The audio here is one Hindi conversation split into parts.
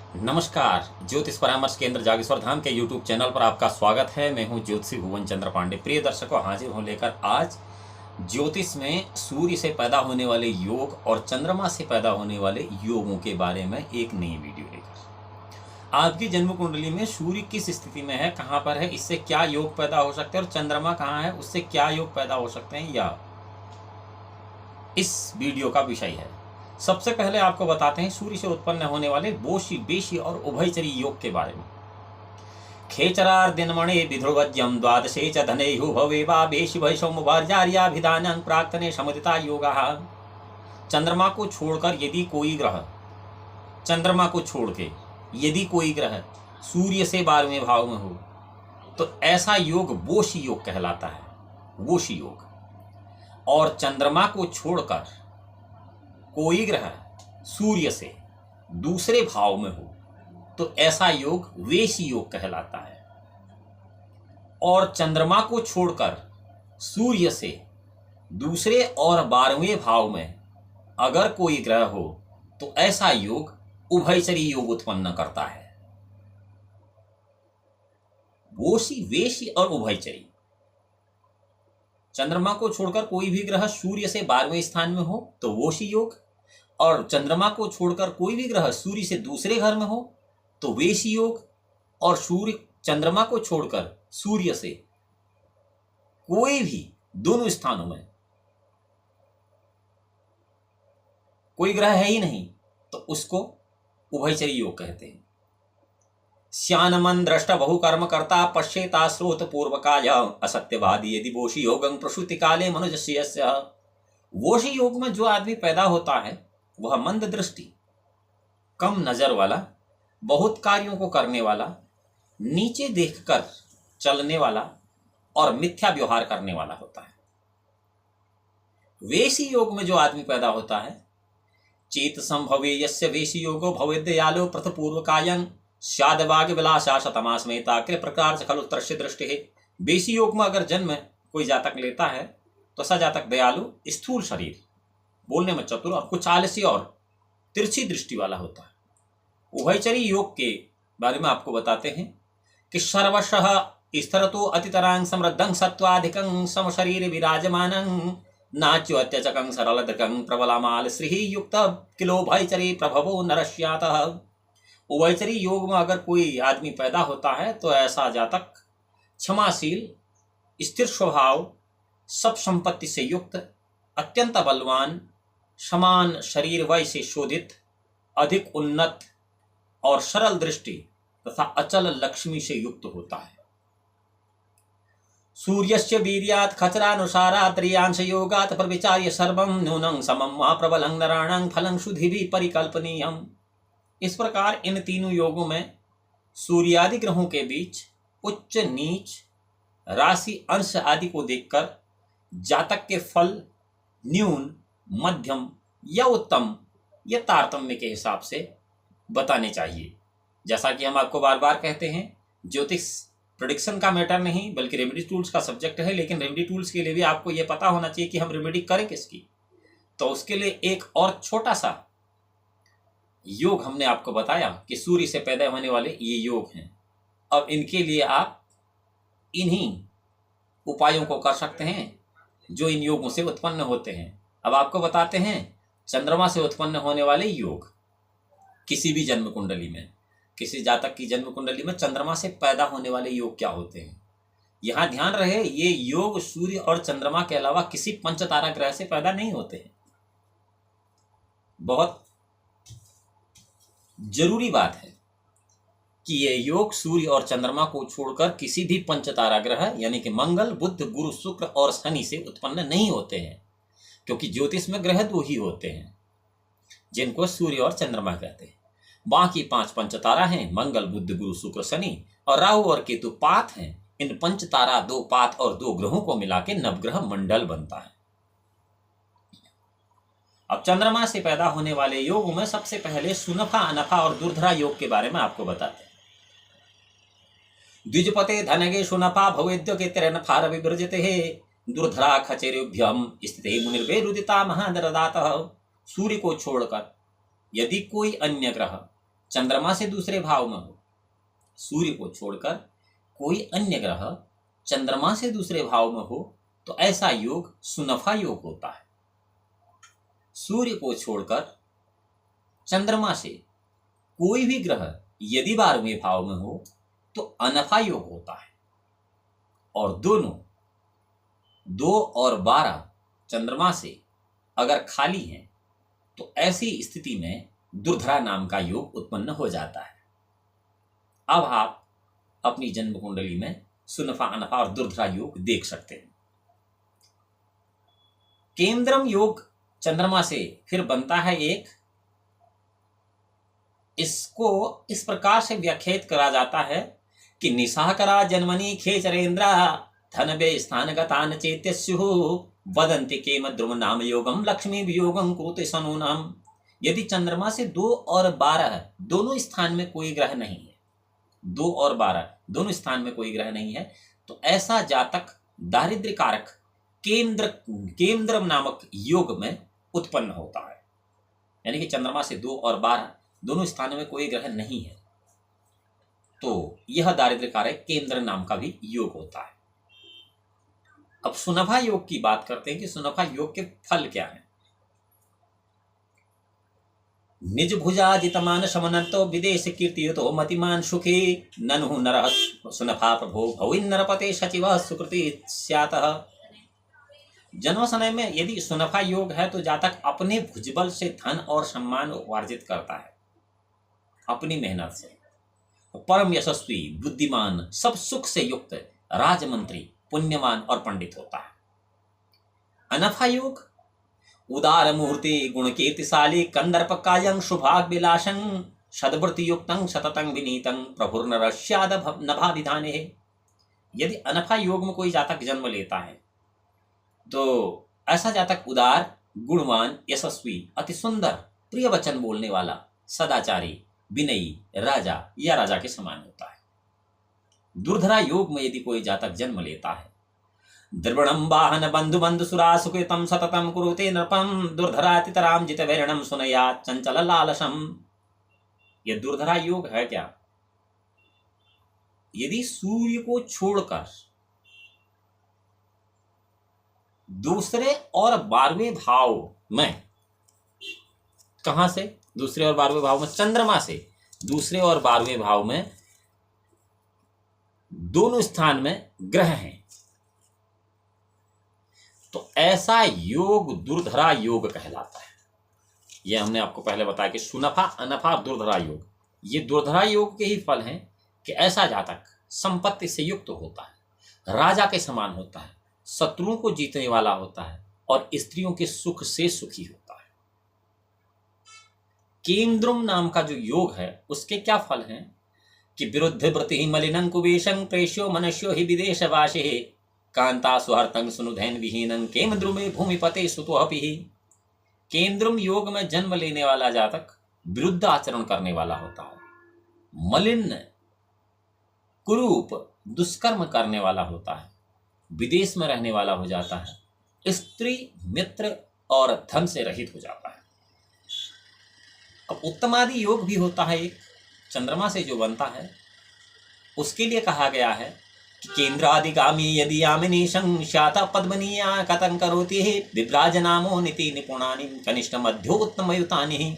नमस्कार। ज्योतिष परामर्श केंद्र जागेश्वर धाम के YouTube चैनल पर आपका स्वागत है। मैं हूं ज्योतिषी भुवन चंद्र पांडे। प्रिय दर्शकों, हाजिर हूं लेकर आज ज्योतिष में सूर्य से पैदा होने वाले योग और चंद्रमा से पैदा होने वाले योगों के बारे में एक नई वीडियो लेकर। आपकी जन्म कुंडली में सूर्य किस स्थिति में है, कहां पर है, इससे क्या योग पैदा हो सकते हैं, और चंद्रमा कहां है, उससे क्या योग पैदा हो सकते हैं, या इस वीडियो का विषय है। सबसे पहले आपको बताते हैं सूर्य से उत्पन्न होने वाले बोशी, बेशी और उभयचरी योग के बारे में। खेचरार दिनमणे विध्रुवज्यम द्वादशे च धनेयु भवेवा बेशी वैषम भार्याभिधानं प्राक्तने समुदिता योगाः। चंद्रमा को छोड़कर यदि कोई ग्रह, चंद्रमा को छोड़ के यदि कोई ग्रह सूर्य से 12वें भाव में हो तो ऐसा योग बोशी योग कहलाता है, बोशी योग। और चंद्रमा को छोड़कर कोई ग्रह सूर्य से दूसरे भाव में हो तो ऐसा योग वेशी योग कहलाता है। और चंद्रमा को छोड़कर सूर्य से दूसरे और 12वें भाव में अगर कोई ग्रह हो तो ऐसा योग उभयचरी योग उत्पन्न करता है। वोशी, वेशी और उभयचरी। चंद्रमा को छोड़कर कोई भी ग्रह सूर्य से 12वें स्थान में हो तो वोशी योग, और चंद्रमा को छोड़कर कोई भी ग्रह सूर्य से दूसरे घर में हो तो वेशी योग, और सूर्य चंद्रमा को छोड़कर सूर्य से कोई भी दोनों स्थानों में कोई ग्रह है ही नहीं तो उसको उभयचरी योग कहते हैं। श्यानमन दृष्ट बहुकर्म करता पश्येता स्रोत पूर्वकाय असत्यवादी यदि वोशी योगं प्रसूति काले मनुजस्य। वोशी योग में जो आदमी पैदा होता है वह मंद दृष्टि, कम नजर वाला, बहुत कार्यों को करने वाला, नीचे देखकर चलने वाला और मिथ्या व्यवहार करने वाला होता है। वेशी योग में जो आदमी पैदा होता है, चेत संभवे यस्य वेशी योगो भवेद्दयालो प्रथपूर्वकायं स्यादवाग विलासा शतमास्मेता कृ प्रकार से खलु तृष्य दृष्टि है। वेशी योग में अगर जन्म कोई जातक लेता है तो ऐसा जातक दयालु, स्थूल शरीर, बोलने में चतुर और कुछ आलसी और तिरछी दृष्टि वाला होता है। उभयचरी योग के बारे में आपको बताते हैं कि सर्वशः स्थिरतो अतितरांग समृद्धं सत्वाधिकं समशरीर विराजमानं नाच्यो अत्यचकं सरलदकं प्रबलमाल श्री युक्त किलो भयचरी प्रभवो नरस्यातः। उभयचरी योग में अगर कोई आदमी पैदा होता है तो ऐसा जातक क्षमाशील, स्थिर स्वभाव, सब संपत्ति से युक्त, अत्यंत बलवान, समान शरीर वय से शोधित, अधिक उन्नत और सरल दृष्टि तथा अचल लक्ष्मी से युक्त होता है। सूर्यस्य वीर्यात् खचरानुसारात् त्रियांश योगात् प्रविचार्य सर्वं न्यूनं समं महाप्रबलं नराणां फलं शुद्धिभिः परिकल्पनीयम्। इस प्रकार इन तीनों योगों में सूर्यादि ग्रहों के बीच उच्च, नीच, राशि, अंश आदि को देखकर जातक के फल न्यून, मध्यम या उत्तम या तारतम्य के हिसाब से बताने चाहिए। जैसा कि हम आपको बार बार कहते हैं, ज्योतिष प्रेडिक्शन का मैटर नहीं बल्कि रेमेडी टूल्स का सब्जेक्ट है। लेकिन रेमेडी टूल्स के लिए भी आपको यह पता होना चाहिए कि हम रेमेडी करें किसकी। तो उसके लिए एक और छोटा सा योग हमने आपको बताया कि सूर्य से पैदा होने वाले ये योग हैं। अब इनके लिए आप इन्हीं उपायों को कर सकते हैं जो इन योगों से उत्पन्न होते हैं। अब आपको बताते हैं चंद्रमा से उत्पन्न होने वाले योग। किसी भी जन्म कुंडली में, किसी जातक की जन्म कुंडली में चंद्रमा से पैदा होने वाले योग क्या होते हैं। यहां ध्यान रहे, ये योग सूर्य और चंद्रमा के अलावा किसी पंचतारा ग्रह से पैदा नहीं होते हैं। बहुत जरूरी बात है कि ये योग सूर्य और चंद्रमा को छोड़कर किसी भी पंचतारा ग्रह यानी कि मंगल, बुध, गुरु, शुक्र और शनि से उत्पन्न नहीं होते हैं। क्योंकि ज्योतिष में ग्रह 2 ही होते हैं जिनको सूर्य और चंद्रमा कहते हैं। बाकी 5 पंचतारा हैं, मंगल, बुध, गुरु, शुक्र, शनि, और राहु और केतु पात हैं। इन पंचतारा, 2 पात और 2 ग्रहों को मिला के नवग्रह मंडल बनता है। अब चंद्रमा से पैदा होने वाले योगों में सबसे पहले सुनफा, अनफा और दुर्धरा योग के बारे में आपको बताते हैं। द्विजपते धनगे सुनफा भवेद्य के तिरनफा विभ्रजते दुर्धरा खचेरुभ्यम स्थिते मुनिर्वेरुदिता महादरदातः। सूर्य को छोड़कर यदि कोई अन्य ग्रह चंद्रमा से दूसरे भाव में हो, सूर्य को छोड़कर कोई अन्य ग्रह चंद्रमा से दूसरे भाव में हो, तो ऐसा योग सुनफा योग होता है। सूर्य को छोड़कर चंद्रमा से कोई भी ग्रह यदि 12वें भाव में हो तो अनफा योग होता है। और दोनों 2 और 12 चंद्रमा से अगर खाली हैं तो ऐसी स्थिति में दुर्धरा नाम का योग उत्पन्न हो जाता है। अब आप अपनी जन्म कुंडली में सुनफा, अनफा और दुर्धरा योग देख सकते हैं। केंद्रम योग चंद्रमा से फिर बनता है एक, इसको इस प्रकार से व्याख्यात करा जाता है कि निशाकरा जन्मनि खेचरेन्द्रा धनवे स्थान गतान चेत्यस्युः वदन्ति केम ध्रुव नाम योगम लक्ष्मी वियोगम कुरुते सनूनाम। यदि चंद्रमा से 2 और 12 दोनों स्थान में कोई ग्रह नहीं है, 2 और 12 दोनों स्थान में कोई ग्रह नहीं है, तो ऐसा जातक दारिद्र्य कारक केंद्र नामक योग में उत्पन्न होता है। यानी कि चंद्रमा से 2 और 12 दोनों स्थानों में कोई ग्रह नहीं है, तो यह दारिद्र्य कारक केंद्र नाम का भी योग होता है। अब सुनफा योग की बात करते हैं कि सुनफा योग के फल क्या हैं। निज भुजाजितमान शमनतो विदेश कीर्तियुतो मतिमान सुखी ननु नरः सुनफा प्रभो भविन् नरपते शचिवः सुकृति स्यातः। जन्म समय में यदि सुनफा योग है तो जातक अपने भुजबल से धन और सम्मान अर्जित करता है, अपनी मेहनत से। परम यशस्वी, बुद्धिमान, सब सुख से युक्त, राजमंत्री, पुण्यवान और पंडित होता है। अनफा योग उदार मूर्ति गुण कीर्तिशाली कंदर्प कायं शुभाग विलासं सद्वृत्ति युक्तं सततं विनीतं प्रभुर्नरस्याद नभा विधाने। यदि अनफा योग में कोई जातक जन्म लेता है तो ऐसा जातक उदार, गुणवान, यशस्वी, अति सुंदर, प्रिय वचन बोलने वाला, सदाचारी, विनयी, राजा या राजा के समान होता है। दुर्धरा योग में यदि कोई जातक जन्म लेता है, द्रविणम वाहन बंधु बंधु सुरा सुकृतम सततम कुरुते नृपम दुर्धरातितराम जित वैरणम सुनया चंचल लालसम। यह दुर्धरा योग है क्या? यदि सूर्य को छोड़कर दूसरे और 12वें भाव में, कहां से? दूसरे और 12वें भाव में चंद्रमा से दूसरे और 12वें भाव में दोनों स्थान में ग्रह हैं, तो ऐसा योग दुर्धरा योग कहलाता है। यह हमने आपको पहले बताया कि सुनफा, अनफा, दुर्धरा योग, ये दुर्धरा योग के ही फल हैं कि ऐसा जातक संपत्ति से युक्त होता है, राजा के समान होता है, शत्रुओं को जीतने वाला होता है और स्त्रियों के सुख से सुखी होता है। केंद्रम नाम का जो योग है उसके क्या फल हैं कि विरुद्ध वृत्ति मलिनं कुवेशं प्रेष्यो मनुष्यो हि विदेशवासी कांता सुहर्तं सुनुधैन विहीनं केम द्रुमे भूमिपते सुतोऽपि। केंद्रम योग में जन्म लेने वाला जातक विरुद्ध आचरण करने वाला होता है, मलिन, कुरूप, दुष्कर्म करने वाला होता है, विदेश में रहने वाला हो जाता है, स्त्री, मित्र और धन से रहित हो जाता है। अब उत्तमादि योग भी होता है एक, चंद्रमा से जो बनता है, उसके लिए कहा गया है कि केंद्रादिगामी यदि यामिनी संख्याता पद्मनीया कथं करोति विभ्राजनामो नीति निपुणानि कनिष्ठ मध्योत्तम युतानि।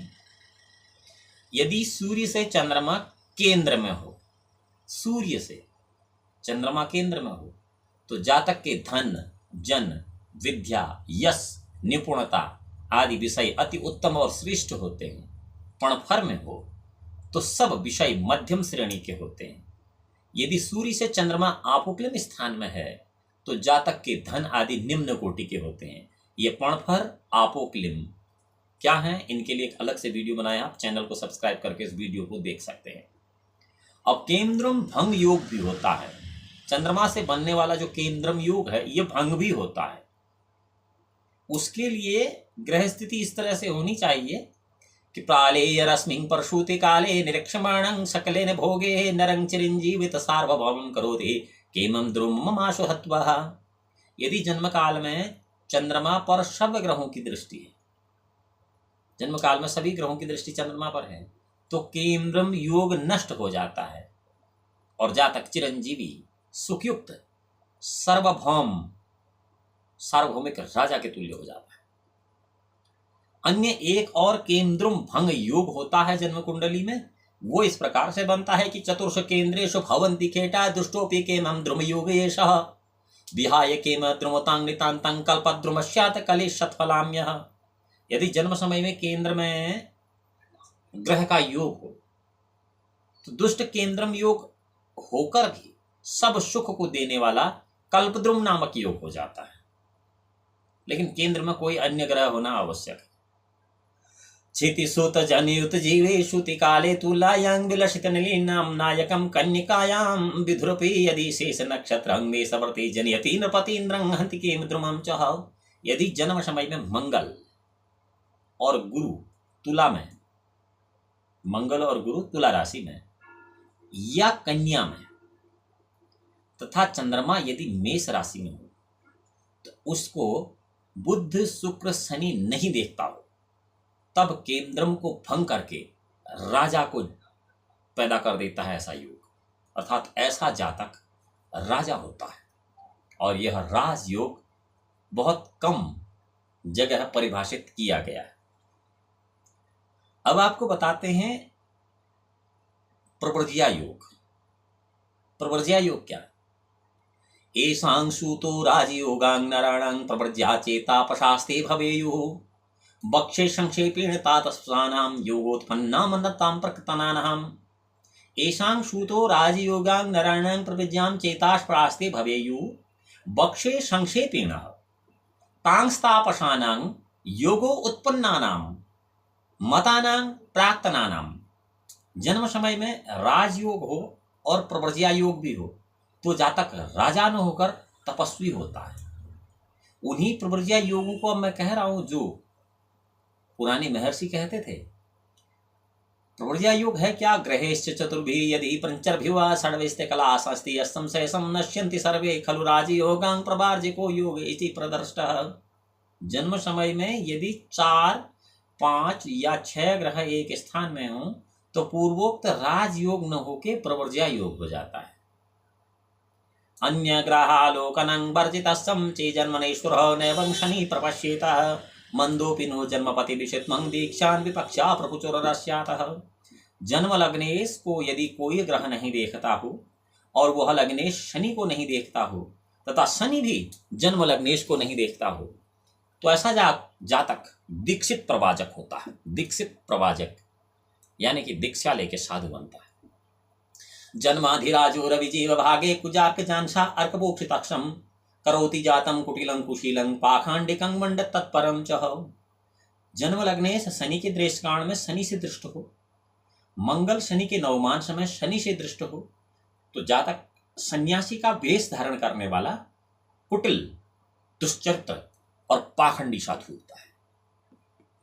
यदि सूर्य से चंद्रमा केंद्र में हो, सूर्य से चंद्रमा केंद्र में हो, तो जातक के धन, जन, विद्या, यश, निपुणता आदि विषय अति उत्तम और श्रेष्ठ होते हैं। पणफर में हो तो सब विषय मध्यम श्रेणी के होते हैं। यदि सूर्य से चंद्रमा आपोक्लिम स्थान में है तो जातक के धन आदि निम्न कोटि के होते हैं। ये पणफर, आपोक्लिम क्या है, इनके लिए एक अलग से वीडियो बनाया, आप चैनल को सब्सक्राइब करके इस वीडियो को देख सकते हैं। अब केंद्रम भंग योग भी होता है, चंद्रमा से बनने वाला जो केंद्रम योग है ये भंग भी होता है। उसके लिए ग्रह स्थिति इस तरह से होनी चाहिए कि प्रालेय रश्मिं परशुति काले निरीक्षमाणं सकलेन भोगे नरं चिरंजीवित सार्वभौमं करोति केमं द्रुममाशु हत्वा। यदि जन्म काल में चंद्रमा पर सब ग्रहों की दृष्टि है, जन्म काल में सभी ग्रहों की दृष्टि चंद्रमा पर है, तो केंद्रम योग नष्ट हो जाता है और जातक चिरंजीवी सुखयुक्त सार्वभौमिक राजा के तुल्य हो जाता है। अन्य एक और केंद्रम भंग योग होता है जन्म कुंडली में। वो इस प्रकार से बनता है कि चतुर्ष केंद्रेषु भवन्ति खेटा दुष्टोपि केमं द्रुम योगेशः विहाय केम द्रुमतांग नितांतं कल्पद्रुमस्यात् कलेशत्फलाम्यः। यदि जन्म समय में केंद्र में ग्रह का योग हो तो दुष्ट केंद्रम योग होकर भी सब सुख को देने वाला कल्पद्रुम नामक योग हो जाता है। लेकिन केंद्र में कोई अन्य ग्रह होना आवश्यक है। क्षितिसुत जनियुत जीवेषु काले तुलायां विलसित निलीनां नायकं कन्यकायां विधुरपि यदि शेष नक्षत्रं मेषवर्ती जनयति नृपतीन्द्रं हन्ति केम द्रुमं च। यदि जन्म समय में मंगल और गुरु तुला राशि में या कन्या में तथा चंद्रमा यदि मेष राशि में हो तो उसको बुध शुक्र शनि नहीं देखता हो, तब केंद्रम को भंग करके राजा को पैदा कर देता है ऐसा योग, अर्थात ऐसा जातक राजा होता है। और यह राजयोग बहुत कम जगह परिभाषित किया गया है। अब आपको बताते हैं प्रवर्ज्या योग। प्रवर्ज्या योग क्या? एषां सूतो राजयोगां नराणां प्रवर्ज्या चेतापशास्ते भवेयुः बक्षे संक्षेपेण तातस्वानां योगोत्पन्नामन्नतां प्रकृतनानाम्। एषां सूतो राजयोगां नराणां प्रवर्ज्यां चेतापशास्ते भवेयुः बक्षे संक्षेपेण तांस्तापसानां योगो उत्पन्नानां मतानां प्राक्तनानां। जन्म समय में राजयोग हो और प्रवर्ज्या योग भी हो तो जातक राजा न होकर तपस्वी होता है। उन्हीं प्रवर्ज्या योगों को अब मैं कह रहा हूं जो पुराने महर्षि कहते थे। प्रवर्ज्या योग है क्या? ग्रहेश्च चतुर्भिः यदि पंचर्भिः षड्विस्ते कला शास्ति अस्तम सहसम नश्यन्ति सर्वे खलु राजयोगां प्रवर्ज्यको योग इति प्रदर्ष्टः। जन्म समय में यदि 4, 5 या 6 ग्रह एक स्थान में हो तो पूर्वोक्त राजयोग न होके प्रवर्ज्या योग हो जाता है। अन्य ग्रहालोकनं वर्जितस्सं चे जन्मनेश्वरः नैवं शनि प्रपश्येतः मंदोपि नो जन्मपति विषित्मं दीक्षान् विपक्षा प्रभुचोरस्यातः। जन्म लग्नेश को यदि कोई ग्रह नहीं देखता हो और वह लग्नेश शनि को नहीं देखता हो तथा शनि भी जन्म लग्नेश को नहीं देखता हो तो ऐसा जातक दीक्षित प्रवाचक होता है। दीक्षित प्रवाचक यानी कि दीक्षा लेके साधु बनता है। जन्माधिराजो रविजीव भागे कुजार्क जानसा अर्कबोक्षिताक्षम करोति जातम कुटिलं कुशीलं पाखांडिकं मंड तत्परम च। जन्म लग्नेश शनि के दृष्टिकाण में शनि से दृष्ट हो, मंगल शनि के नवमान समय शनि से दृष्ट हो तो जातक सन्यासी का वेश धारण करने वाला कुटिल, दुश्चरित्र और पाखंडी साधु होता है।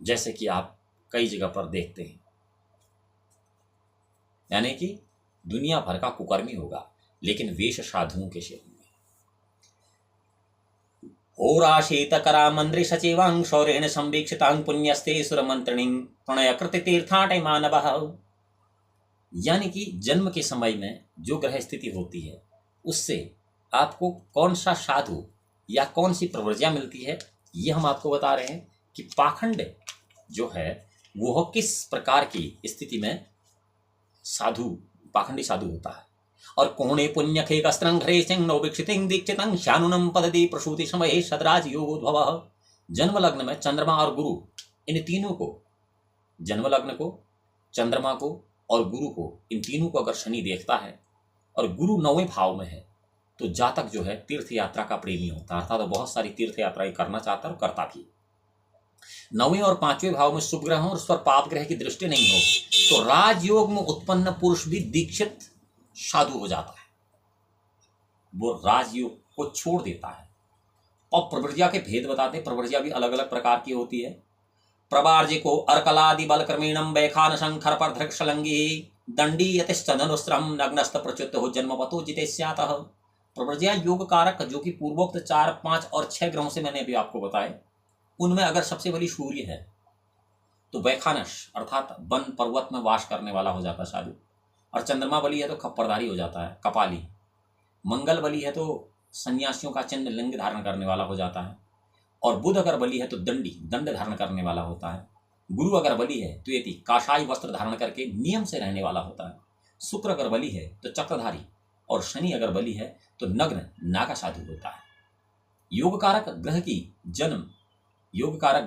जैसे कि आप कई जगह पर देखते हैं, यानी कि दुनिया भर का कुकर्मी होगा लेकिन वेश साधुओं के शरीर में। होराशीत करा मंद्रि सचिवां शौरेण संवीक्षितां पुण्यस्ते सुरमंत्रिणीं प्रणयकृत तीर्थाटय मानवः। यानी कि जन्म के समय में जो ग्रह स्थिति होती है उससे आपको कौन सा साधु या कौन सी प्रवर्ज्या मिलती है ये हम आपको बता रहे हैं कि पाखंड जो है वो किस प्रकार की स्थिति में साधु पाखंडी साधु होता है। और कोणे पुण्य खे कस्त्रं घरे सिंह नौवीक्षितिं दीक्षितं शानुनम पदति प्रसूति समय सदराज योगोद्भव। जन्म लग्न में चंद्रमा और गुरु, इन तीनों को, जन्म लग्न को, चंद्रमा को और गुरु को, इन तीनों को अगर शनि देखता है और गुरु 9वें भाव में है तो जातक जो है तीर्थ यात्रा का प्रेमी होता है, अर्थात तो बहुत सारी तीर्थ यात्राएं करना चाहता है और करता भी। 9वें और 5वें भाव में शुभ ग्रह हो और उस पर पाप ग्रह की दृष्टि नहीं हो तो राजयोग में उत्पन्न पुरुष भी दीक्षित साधु हो जाता है, वो राजयोग को छोड़ देता है। और प्रवर्ज्या के भेद बताते। प्रवर्ज्या भी अलग अलग प्रकार की होती है। प्रवार्ज को अर्कलादि बल क्रमीणम बैखान शंकर पर धृक्षलंगी दंडी यतिश्चनुस्त्रम नग्नस्त प्रच्युत हो जन्मपतो जितेस्यातः। प्रवर्ज्या योग कारक जो कि पूर्वोक्त 4, 5 और 6 ग्रहों से मैंने अभी आपको बताए, उनमें अगर सबसे बड़ी सूर्य है तो वैखानस अर्थात वन पर्वत में वास करने वाला हो जाता है साधु। और चंद्रमा बली है तो खप्परधारी हो जाता है कपाली। मंगल बली है तो सन्यासियों का चिन्ह लिंग धारण करने वाला हो जाता है। और बुध अगर बली है तो दंड धारण करने वाला होता है। गुरु अगर बली है तो यदि काशाई वस्त्र धारण करके नियम से रहने वाला होता है। शुक्र अगर बली है तो चक्रधारी। और शनि अगर बली है तो नग्न नागा साधु होता है। योग कारक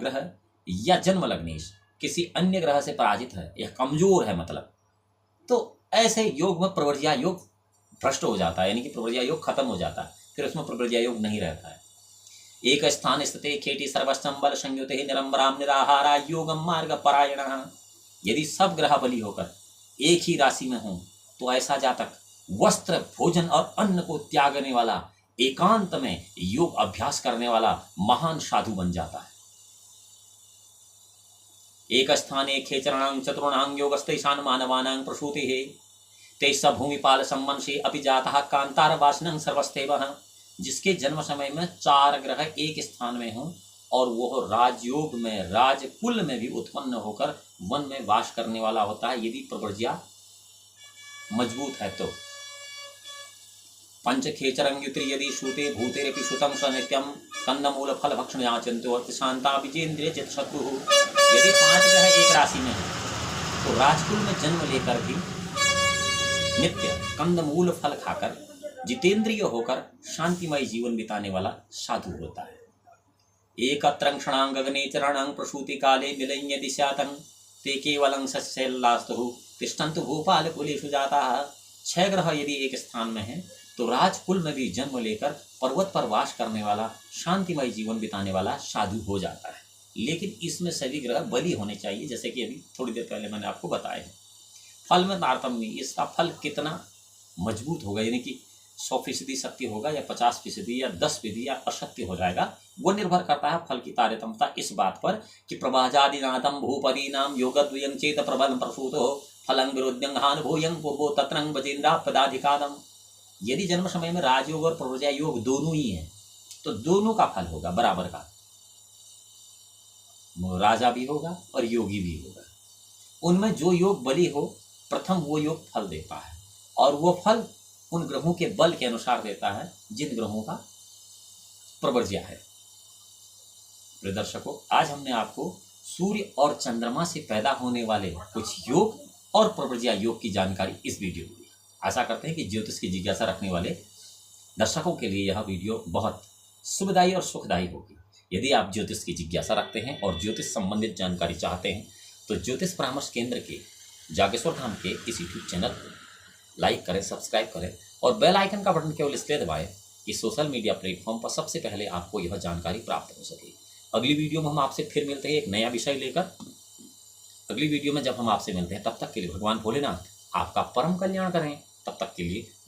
ग्रह या जन्म लग्नेश किसी अन्य ग्रह से पराजित है या कमजोर है मतलब, तो ऐसे योग में प्रवर्ज्या योग भ्रष्ट हो जाता है, यानी कि प्रवर्ज्या योग खत्म हो जाता है, फिर उसमें प्रवर्ज्या योग नहीं रहता है। एक स्थान स्थिते खेटी सर्वस्वंबल संयुते निरंबराम निराहारा योगम मार्ग परायण। यदि सब ग्रह बली होकर एक ही राशि में हो तो ऐसा जातक वस्त्र भोजन और अन्न को त्यागने वाला, एकांत में योग अभ्यास करने वाला महान साधु बन जाता है। एक स्थाने खेचरणां चतुर्णां योगस्तेषां मानवानां प्रसूतिः तेष भूमिपाल संवंशे अपि जातः कांतार वासनं सर्वस्तेवः। जिसके जन्म समय में 4 ग्रह एक स्थान में हों और वो राजयोग में राजकुल में भी उत्पन्न होकर वन में वास करने वाला होता है, यदि प्रवर्ज्या मजबूत है तो। पंच खेचरं युति यदि सूते भूतेरपि सुतं स नित्यं कंदमूल फल भक्षण याचन्तो शांता विजेन्द्रिय चित शत्रु। यदि 5 ग्रह एक राशि में है तो राजकुल में जन्म लेकर भी नित्य कंदमूल फल खाकर जितेंद्रिय होकर शांतिमय जीवन बिताने वाला साधु होता है। एकत्रं क्षणां गगने चरणं प्रसूति काले मिलय्य दिशातं ते केवलं सस्यल्लास्तु तिष्ठन्तु भूपाल कुलेषु जाताः। 6 ग्रह यदि एक स्थान में है तो राजकुल में भी जन्म लेकर पर्वत पर वास करने वाला शांतिमय जीवन बिताने वाला साधु हो जाता है। लेकिन इसमें सभी ग्रह बली होने चाहिए, जैसे कि अभी थोड़ी देर पहले मैंने आपको बताया है। फल में तारतम्य, इसका फल कितना मजबूत होगा, यानी कि 100% सत्य होगा या 50% या 10% या असत्य हो जाएगा, वो निर्भर करता है फल की तारतम्यता इस बात पर कि प्रभाजादिनाथम भूपदीनाम योगद्वयं चेत प्रबल प्रसूतो फलं विरुद्ध्यंहान भूयं पूर्वो तत्रं वजेन्द्रा पदाधिकादम। यदि जन्म समय में राजयोग और प्रवर्ज्या योग दोनों ही है तो दोनों का फल होगा बराबर का, राजा भी होगा और योगी भी होगा। उनमें जो योग बली हो प्रथम वो योग फल देता है, और वो फल उन ग्रहों के बल के अनुसार देता है जिन ग्रहों का प्रवर्ज्या है। प्रिय दर्शकों, आज हमने आपको सूर्य और चंद्रमा से पैदा होने वाले कुछ योग और प्रवर्ज्या योग की जानकारी इस वीडियो में दी। आशा करते हैं कि ज्योतिष की जिज्ञासा रखने वाले दर्शकों के लिए यह वीडियो बहुत सुखदायी और सुखदायी होगी। यदि आप ज्योतिष की जिज्ञासा रखते हैं और ज्योतिष संबंधित जानकारी चाहते हैं तो ज्योतिष परामर्श केंद्र के जागेश्वर धाम के इस यूट्यूब चैनल लाइक करें, सब्सक्राइब करें और बेल आइकन का बटन केवल इसलिए दबाएं कि सोशल मीडिया प्लेटफॉर्म पर सबसे पहले आपको यह जानकारी प्राप्त हो सके। अगली वीडियो में हम आपसे फिर मिलते हैं एक नया विषय लेकर। अगली वीडियो में जब हम आपसे मिलते हैं तब तक के लिए भगवान भोलेनाथ आपका परम कल्याण करें। तब तक के लिए